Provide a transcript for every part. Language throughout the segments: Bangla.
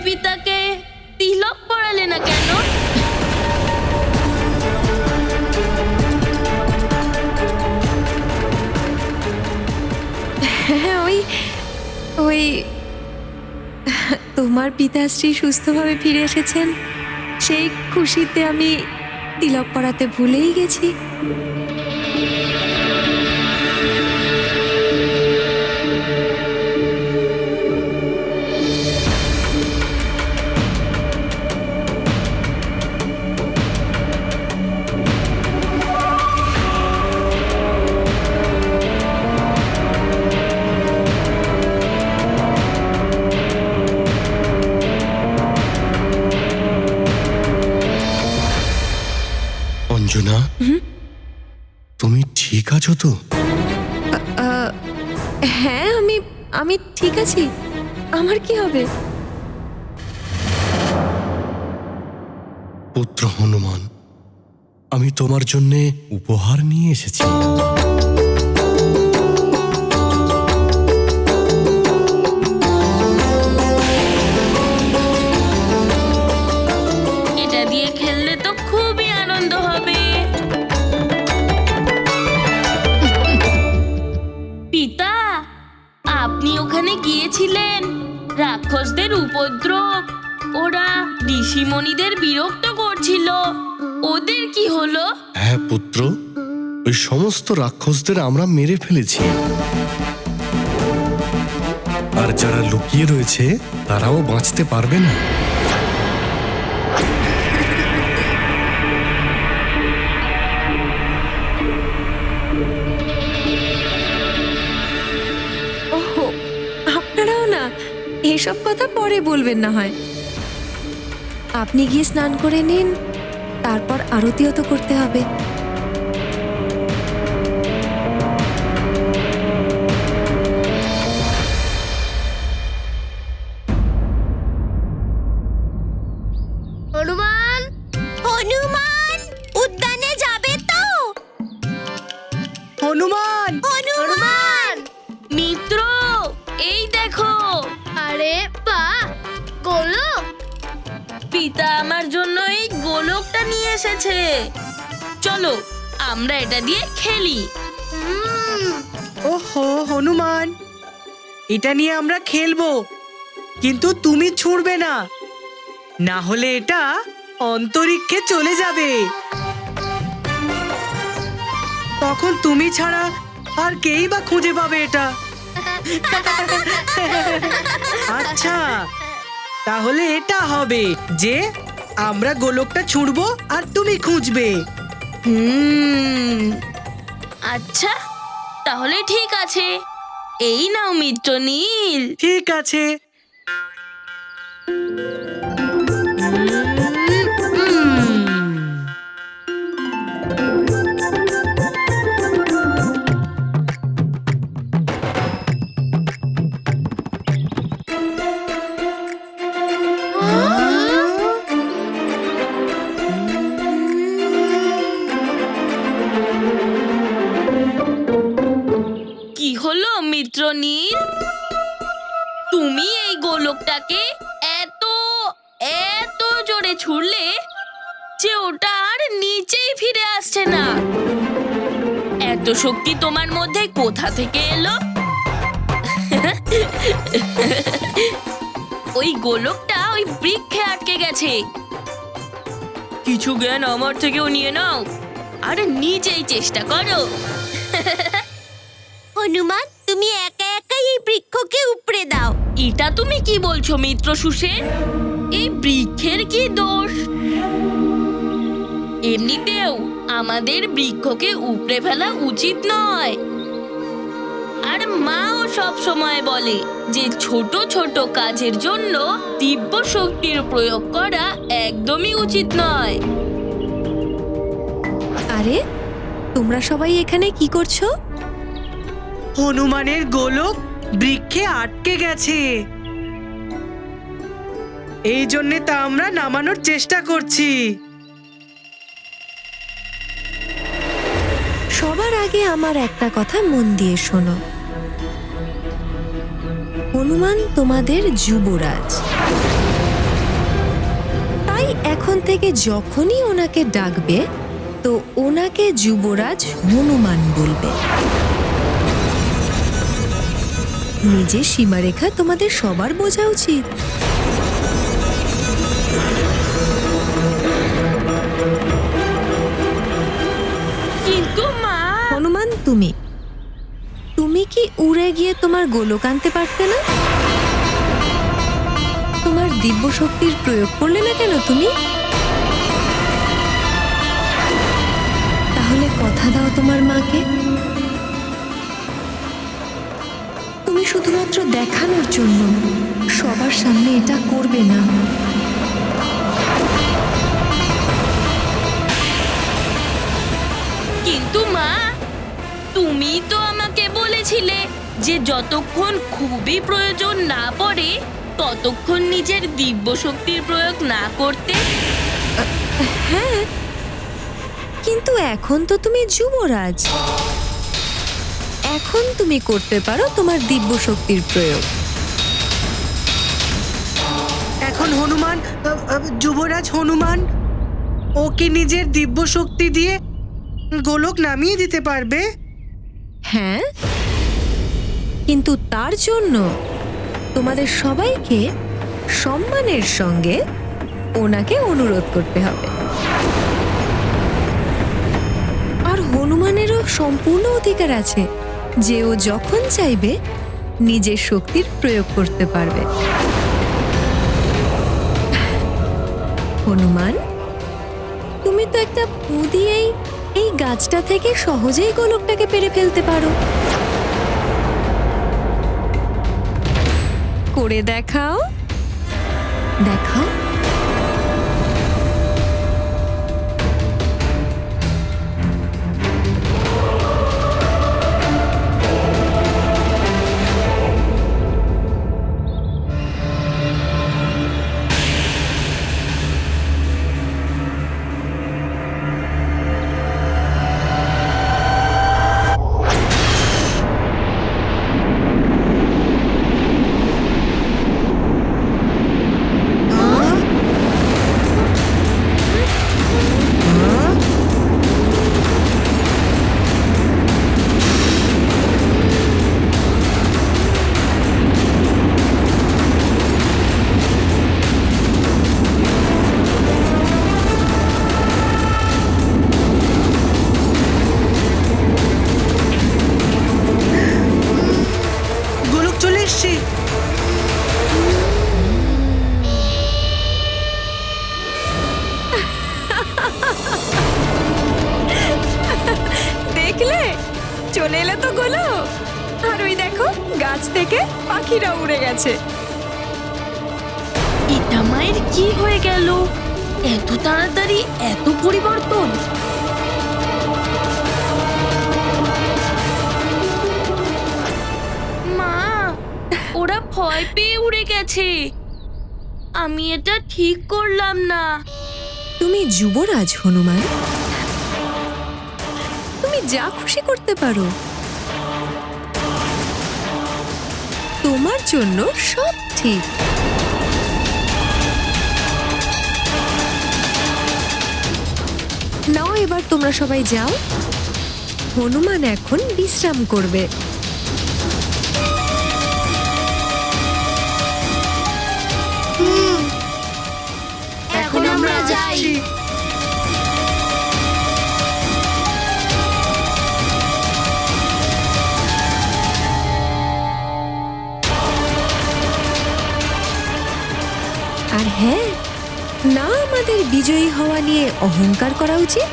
পিতাকে তিলক পরালে না কেন? হ্যাঁ, ওই তোমার পিতাশ্রী সুস্থভাবে ফিরে এসেছেন, সেই খুশিতে আমি তিলক পরাতে ভুলেই গেছি। অঞ্জনা, তুমি ঠিক আছো তো? হ্যাঁ, আমি ঠিক আছি। আমার কি হবে? পুত্র হনুমান, আমি তোমার জন্য উপহার নিয়ে এসেছি। এটা দিয়ে খেললে তো খুবই আনন্দ হবে। পিতা, আপনি ওখানে গিয়েছিলেন, রাক্ষসদের উপদ্রব, ওরা ঋষিমণিদের বিরক্ত করছিল, ওদের কি হলো? হ্যাঁ পুত্র, ওই সমস্ত রাক্ষসদের আমরা মেরে ফেলেছি। আর যারা লুকিয়ে রয়েছে তারাও বাঁচতে পারবে না। ওহো, আপনারাও না, এসব কথা পরে বলবেন না হয়। আপনি গিয়ে স্নান করে নিন, তারপর আরতিও তো করতে হবে। হনুমান, হনুমান, উদ্যানে যাবে তো? হনুমান, হনুমান, মিত্র, এই দেখো, আরে বাহ, গোলক! পিতা আমার জন্য এই গোলকটা নিয়ে এসেছে। চলো আমরা এটা দিয়ে খেলি। ওহো হনুমান, এটা নিয়ে আমরা খেলবো, কিন্তু তুমি ছুঁড়বে না, না হলে এটা অন্তরিক্ষে চলে যাবে। তখন তুমি ছাড়া আর কেই বা খুঁজে পাবে এটা। আচ্ছা, তাহলে এটা হবে যে আমরা গোলকটা ছুঁড়বো আর তুমি খুঁজবে। আচ্ছা, তাহলে ঠিক আছে, এই নাও মিত্র নীল। ঠিক আছে। কি হলো মিত্র নীল? তুমি এই গোলকটাকে এত এত জোরে ছুড়লে যে ওটা আর নিচেই ফিরে আসছে না। এত শক্তি তোমার মধ্যে কোথা থেকে এলো? ওই গোলকটা ওই বৃক্ষে আটকে গেছে। কিছু জ্ঞান আমার থেকেও নিয়ে নাও আর নিজেই চেষ্টা করো। হনুমান, তুমি একা একাই এই বৃক্ষকে উপড়ে দাও। এটা তুমি কি বলছো মিত্র সুসেন? এই বৃক্ষের কি দোষ? এমনিতেও আমাদের বৃক্ষকে উপড়ে ফেলা উচিত নয়। আর মাও সব সময় বলে যে ছোট ছোট কাজের জন্য দিব্য শক্তির প্রয়োগ করা একদমই উচিত নয়। আরে, তোমরা সবাই এখানে কি করছো? হনুমানের গোলক বৃক্ষে আটকে গেছে, এই জন্যে তা আমরা নামানোর চেষ্টা করছি। সবার আগে আমার একটা কথা মন দিয়ে শোনো। হনুমান তোমাদের যুবরাজ, তাই এখন থেকে যখনই ওনাকে ডাকবে তো ওনাকে যুবরাজ হনুমান বলবে। নিজের সীমারেখা তোমাদের সবার বোঝা উচিত। কিন্তু মা, হনুমান, তুমি কি উড়ে গিয়ে তোমার গোলক আনতে পারতে না? তোমার দিব্য শক্তির প্রয়োগ করলে না কেন তুমি? তাহলে কথা দাও তোমার মাকে। তুমি শুধুমাত্র দেখানোর জন্য সবার সামনে এটা করবে না। কিন্তু মা, তুমি তো আমাকে বলেছিলে যে যতক্ষণ খুবই প্রয়োজন না পড়ে ততক্ষণ নিজের দিব্য শক্তির প্রয়োগ না করতে। হ্যাঁ, কিন্তু এখন তো তুমি যুবরাজ। এখন তুমি করতে পারো তোমার দিব্য শক্তির প্রয়োগ। এখন হনুমান, যুবরাজ হনুমান, ও কি নিজের দিব্য শক্তি দিয়ে গোলক নামিয়ে দিতে পারবে? হ্যাঁ, কিন্তু তার জন্য তোমাদের সবাইকে সম্মানের সঙ্গে ওনাকে অনুরোধ করতে হবে। আর হনুমানেরও সম্পূর্ণ অধিকার আছে যে ও যখন চাইবে নিজের শক্তির প্রয়োগ করতে পারবে। হনুমান, তুমি তো একটা ফু দিয়েই এই গাছটা থেকে সহজেই গোলকটাকে পেরে ফেলতে পারো। করে দেখাও, দেখাও। গোলক চলে এসছে। দেখলে, চলে এলো তো গোলক। আর ওই দেখো, গাছ থেকে পাখিরা উড়ে গেছে। এটা মায়ের কি হয়ে গেল? এত তাড়াতাড়ি এত পরিবর্তন? মা, ওরা ভয় পেয়ে উড়ে গেছে। আমি এটা ঠিক করলাম না। তুমি যুবরাজ হনুমান, তুমি যা খুশি করতে পারো। তোমার জন্য সব ঠিক। নাও, এবার তোমরা সবাই যাও। হনুমান এখন বিশ্রাম করবে। এখন আমরা যাই। আসছি। আর হ্যাঁ, না আমাদের বিজয়ী হওয়া নিয়ে অহংকার করা উচিত,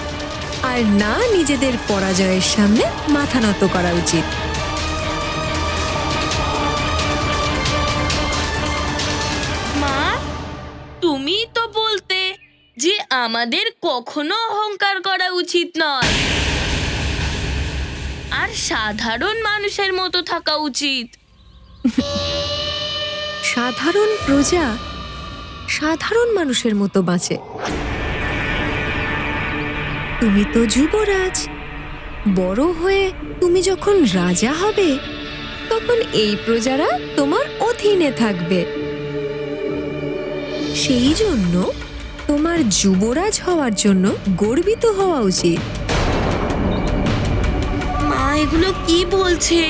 আর না নিজেদের পরাজয়ের সামনে মাথা নত করা উচিত। মা, তুমি তো বলতে যে আমাদের কখনো অহংকার করা উচিত নয়, আর সাধারণ মানুষের মতো থাকা উচিত। সাধারণ প্রজা সাধারণ মানুষের মতো বাঁচে। তুমি তো যুবরাজ, বড় হয়ে তুমি যখন রাজা হবে তখন এই প্রজারা তোমার অধীনে থাকবে। সেই জন্য তোমার তোমার যুবরাজ হওয়ার জন্য গর্বিত হওয়া উচিত। মা এগুলো কি বলছে?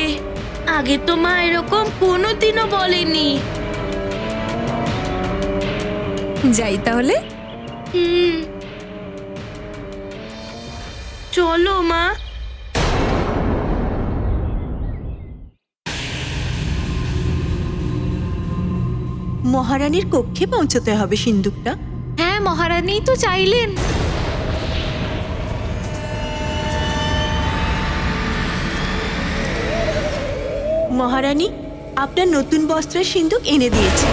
আগে তো মা এরকম কোনোদিনও বলেনি। যাই তাহলে। হুম, চলো মা। মহারানীর কক্ষে পৌঁছতে হবে সিন্দুকটা। হ্যাঁ, মহারানী তো চাইলেন। মহারানী, আপনার নতুন বস্ত্রের সিন্দুক এনে দিয়েছে।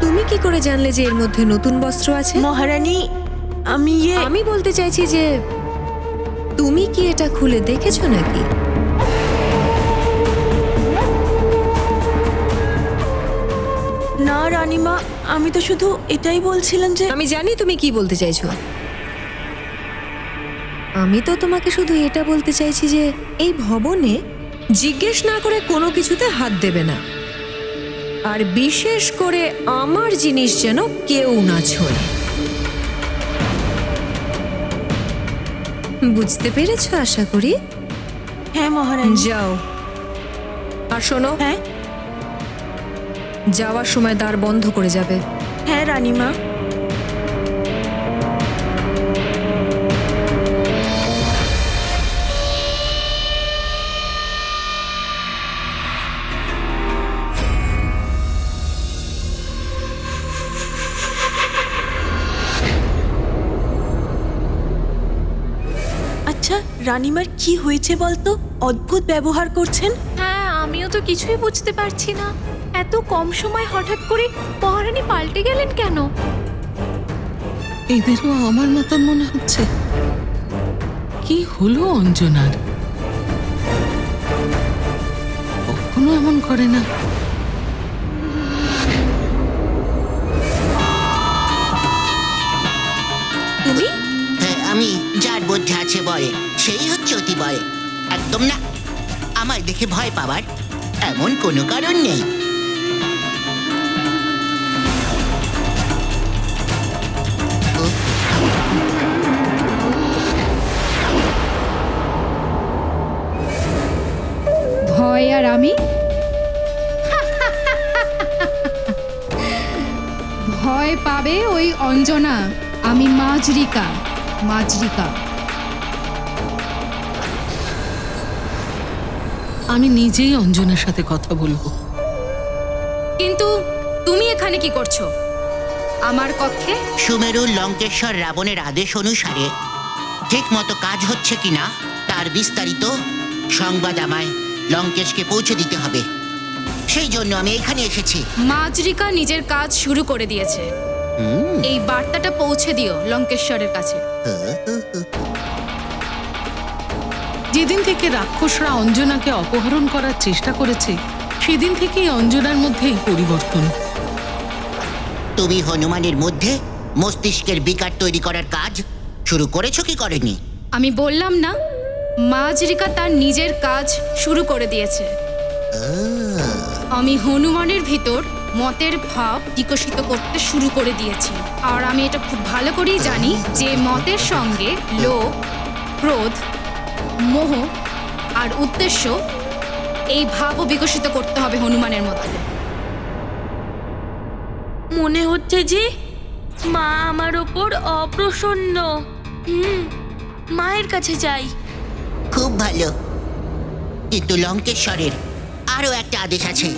তুমি কি করে জানলে যে এর মধ্যে নতুন বস্ত্র আছে? মহারানী, আমি বলতে চাইছি যে তুমি কি এটা খুলে দেখেছো নাকি? না রানীমা, আমি তো শুধু এটাই বলছিলাম যে আমি জানি তুমি কি বলতে চাইছো। আমি তো তোমাকে শুধু এটা বলতে চাইছি যে এই ভবনে জিজ্ঞেস না করে কোনো কিছুতে হাত দেবে না, আর বিশেষ করে আমার জিনিস যেন কেউ না ছোঁয়। বুঝতে পেরেছো আশা করি? হ্যাঁ মহারানী। যাও। আর শোনো, হ্যাঁ যাওয়ার সময় দ্বার বন্ধ করে যাবে। হ্যাঁ রানীমা। আচ্ছা রানীমার কি হয়েছে বলতো? অদ্ভুত ব্যবহার করছেন। হ্যাঁ, আমিও তো কিছুই বুঝতে পারছি না। এত কম সময় হঠাৎ করে মহারানী পাল্টে গেলেন কেন? এদেরও আমার মতন মনে হচ্ছে। কি হলো অঞ্জনার? কখনো এমন করে না। তুমি হ্যাঁ, আমি যার মধ্যে আছে বলে সেই হচ্ছে অতি বলে। একদম না, আমার দেখে ভয় পাবার এমন কোনো কারণ নেই। ভয় আর আমি? ভয় পাবে ওই অঞ্জনা। আমি মাজরিকা। আমি নিজেই অঞ্জনার সাথে কথা বলবো। কিন্তু তুমি এখানে কি করছো আমার কক্ষে? সুমেরু লঙ্কেশ্বর রাবণের আদেশ অনুসারে ঠিক মতো কাজ হচ্ছে কিনা তার বিস্তারিত সংবাদ আমায় লঙ্কেশকে পৌঁছে দিতে হবে। সেই জন্য আমি এখানে এসেছি। মাজরিকা নিজের কাজ শুরু করে দিয়েছে। এই বার্তাটা পৌঁছে দিও লঙ্কেশ্বরের কাছে। যেদিন থেকে রাক্ষসরা অঞ্জনাকে অপহরণ করার চেষ্টা করেছে সেদিন থেকেই অঞ্জনার মধ্যে এই পরিবর্তন। তুমি হনুমানের মধ্যে মস্তিষ্কের বিকার তৈরি করার কাজ শুরু করেছো কি করেনি? আমি বললাম না, মাজরিকা তার নিজের কাজ শুরু করে দিয়েছে। আমি হনুমানের ভিতর মতের ভাব বিকশিত করতে শুরু করে দিয়েছি। আর আমি এটা খুব ভালো করেই জানি যে মতের সঙ্গে লোভ, ক্রোধ, মোহ আর উদ্দেশ্য, এই ভাবও বিকশিত করতে হবে হনুমানের মধ্যে। মনে হচ্ছে যে মা আমার ওপর অপ্রসন্ন। মায়ের কাছে যাই। খুব ভালো, কিন্তু লঙ্কেশ্বরের আরো একটা আদেশ আছে।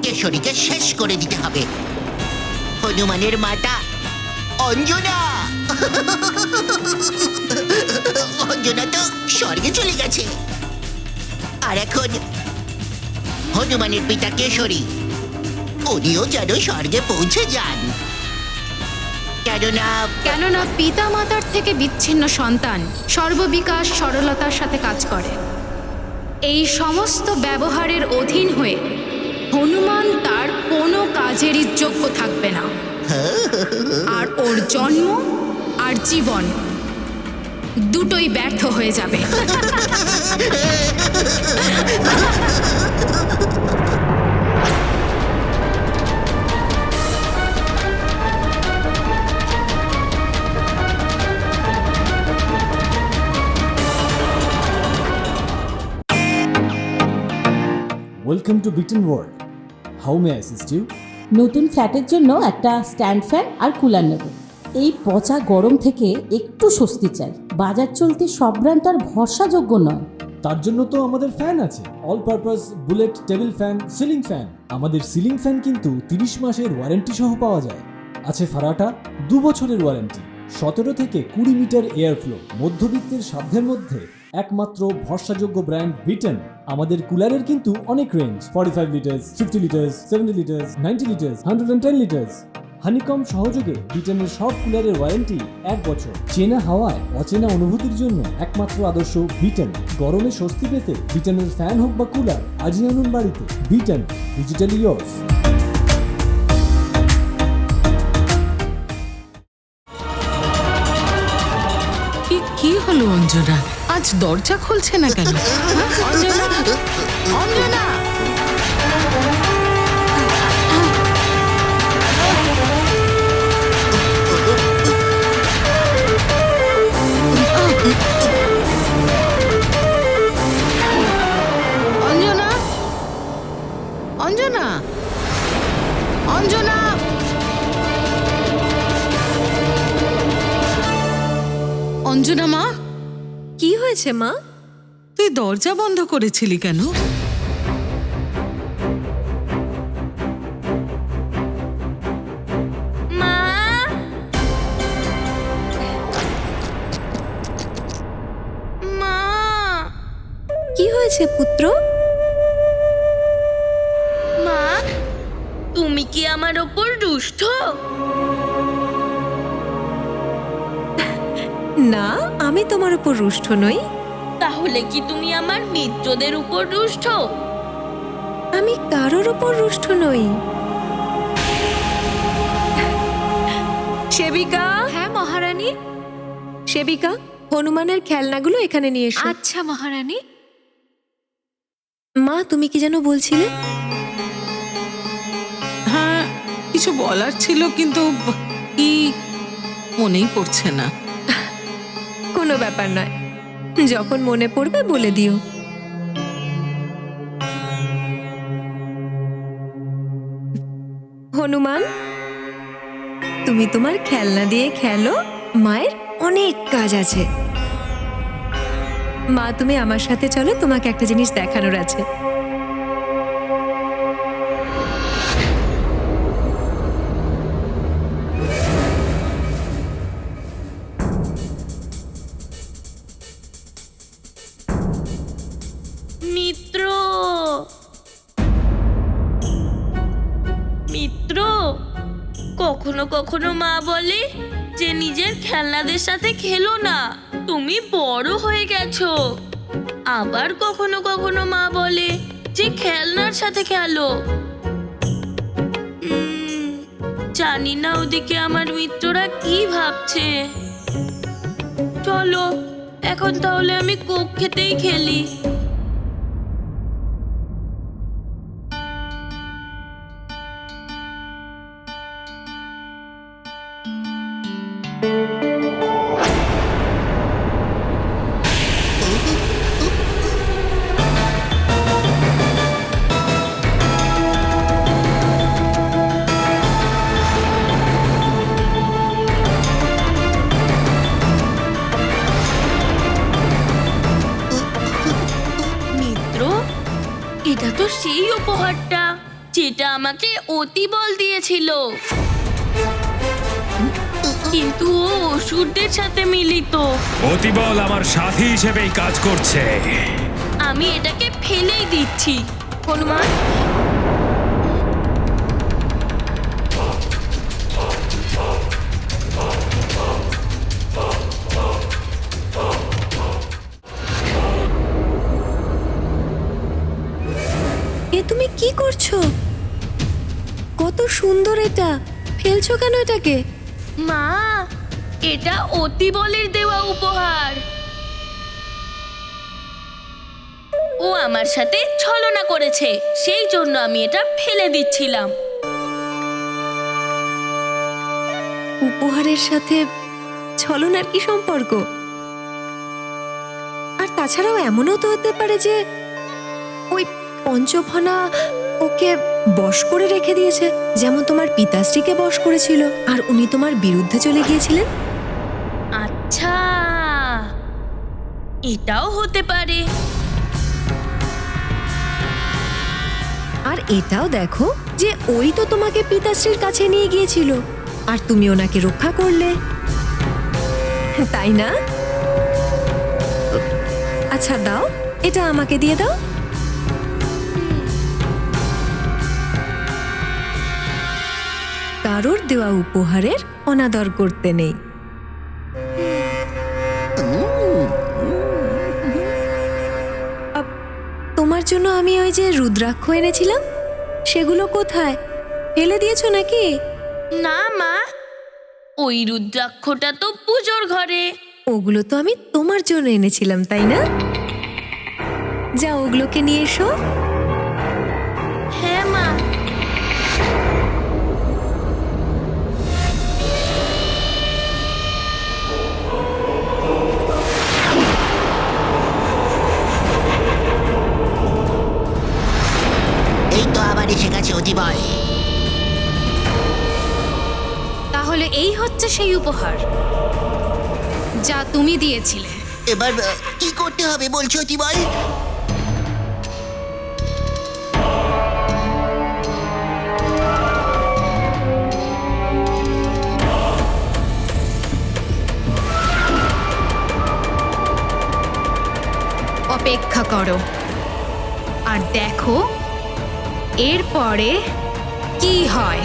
কেশরীকে শেষ করে দিতে হবে। হনুমানের মাতা অঞ্জনা অঞ্জনা তো স্বর্গে চলে গেছে, আর এখন হনুমানের পিতা কেশরী উনিও যেন স্বর্গে পৌঁছে যান। কেননা পিতা মাতার থেকে বিচ্ছিন্ন সন্তান সর্ববিকাশ সরলতার সাথে কাজ করে। এই সমস্ত ব্যবহারের অধীন হয়ে হনুমান তার কোনো কাজেরই যোগ্য থাকবে না। আর ওর জন্ম আর জীবন দুটোই ব্যর্থ হয়ে যাবে। Welcome to bitten world. How may assist you? নতুন ফ্ল্যাটের জন্য একটা স্ট্যান্ড ফ্যান আর কুলার নেব। এই পচা গরম থেকে একটু স্বস্তি চাই। বাজার চলতে সব ব্র্যান্ড আর ভরসাযোগ্য নয়। তার জন্য তো আমাদের ফ্যান আছে, all purpose bullet table fan, ceiling fan. আমাদের সিলিং ফ্যান কিন্তু 30 মাসের ওয়ারেন্টি সহ পাওয়া যায়। আছে ফারাটা 2 বছরের ওয়ারেন্টি, 17 থেকে 20 মিটার এয়ার ফ্লো, মধ্যবিত্তের সাধ্যের মধ্যে একমাত্র ভরসাযোগ্য ব্র্যান্ড বিটেন। আমাদের কুলারের কিন্তু অনেক range, 45 litres, 50 litres, 70 litres, 90 litres, 110 litres. Honeycomb সহযোগে বিটেনের সব কুলারের ওয়ারেন্টি 1 বছর। চেনা হাওয়ায় অচেনা অনুভূতির জন্য একমাত্র আদর্শ বিটেন। গরমে স্বস্তি পেতে বিটেনের ফ্যান হোক বা কুলার, আজই আনুন বাড়িতে। Beaten, digitally years. কি হলো অঞ্জনা? আজ দরজা খুলছে না কেন? অঞ্জনা, অঞ্জনা! অঞ্জনা, অঞ্জনা, অঞ্জনা! অঞ্জনা মা, কি হয়েছে মা? তুই দরজা বন্ধ করেছিলি কেন? মা, মা, কি হয়েছে পুত্র? মা, তুমি কি আমার ওপর রুষ্ট? না, আমি তোমার উপর রুষ্ট নই। তাহলে কি তুমি আমার মিত্রদের উপর রুষ্ট? আমি কারোর উপর রুষ্ট নই। সেবিকা। হ্যাঁ মহারানী। সেবিকা, হনুমানের খেলনাগুলো এখানে নিয়ে এসো। আচ্ছা মহারানী। মা, তুমি কি যেন বলছিলে? হ্যাঁ, কিছু বলার ছিল কিন্তু কি মনেই পড়ছে না। কোনো ব্যাপার নয়, যখন মনে পড়বে বলে দিও। হনুমান, তুমি তোমার খেলনা দিয়ে খেলো, মায়ের অনেক কাজ আছে। মা, তুমি আমার সাথে চলো, তোমাকে একটা জিনিস দেখানোর আছে। মিত্র, মিত্র, কখনো কখনো মা বলে যে নিজের খেলনাদের সাথে খেলো না, তুমি বড় হয়ে গেছো। আবার কখনো কখনো মা বলে যে খেলনার সাথে খেলো। জানি না ওদিকে আমার মিত্ররা কি ভাবছে। চলো এখন তাহলে আমি কক্ষেতেই খেলি। এটা তো সেই উপহারটা যেটা আমাকে অতিবল দিয়েছিল, কিন্তু ও অসুরদের সাথে মিলিত। অতিবল আমার সাথী হিসেবেই কাজ করছে। আমি এটাকে ফেলেই দিচ্ছি। হনুমান, তুমি কি করছো? কত সুন্দর এটা, ফেলছো কেন এটাকে? মা, এটা অতিবলের দেওয়া উপহার। ও আমার সাথে ছলনা করেছে, সেই জন্য আমি এটা ফেলে দিচ্ছিলাম। উপহারের সাথে ছলনার কি সম্পর্ক? আর তাছাড়াও এমনও তো হতে পারে যে ওই পঞ্চফনা ওকে বশ করে রেখে দিয়েছে, যেমন তোমার পিতাশ্রীকে বশ করেছিল আর উনি তোমার বিরুদ্ধে চলে গিয়েছিলেন। আচ্ছা, এটাও হতে পারে। আর এটাও দেখো যে ওই তো তোমাকে পিতাশ্রীর কাছে নিয়ে গিয়েছিল আর তুমি ওনাকে রক্ষা করলে, তাই না? আচ্ছা দাও, এটা আমাকে দিয়ে দাও। কারোর দেওয়া উপহারের অনাদর করতে নেই। তোমার জন্য আমি ওই যে রুদ্রাক্ষ এনেছিলাম, সেগুলো কোথায়? ফেলে দিয়েছো নাকি? না মা, ওই রুদ্রাক্ষটা তো পুজোর ঘরে। ওগুলো তো আমি তোমার জন্য এনেছিলাম, তাই না? যাও ওগুলোকে নিয়ে এসো। হ্যাঁ মা। এই তো আবার এসে গেছে অতিবল। তাহলে এই হচ্ছে সেই উপহার যা তুমি দিয়েছিলে। এবার কি করতে হবে বলছো অতিবল? অপেক্ষা করো আর দেখো এরপরে কি হয়।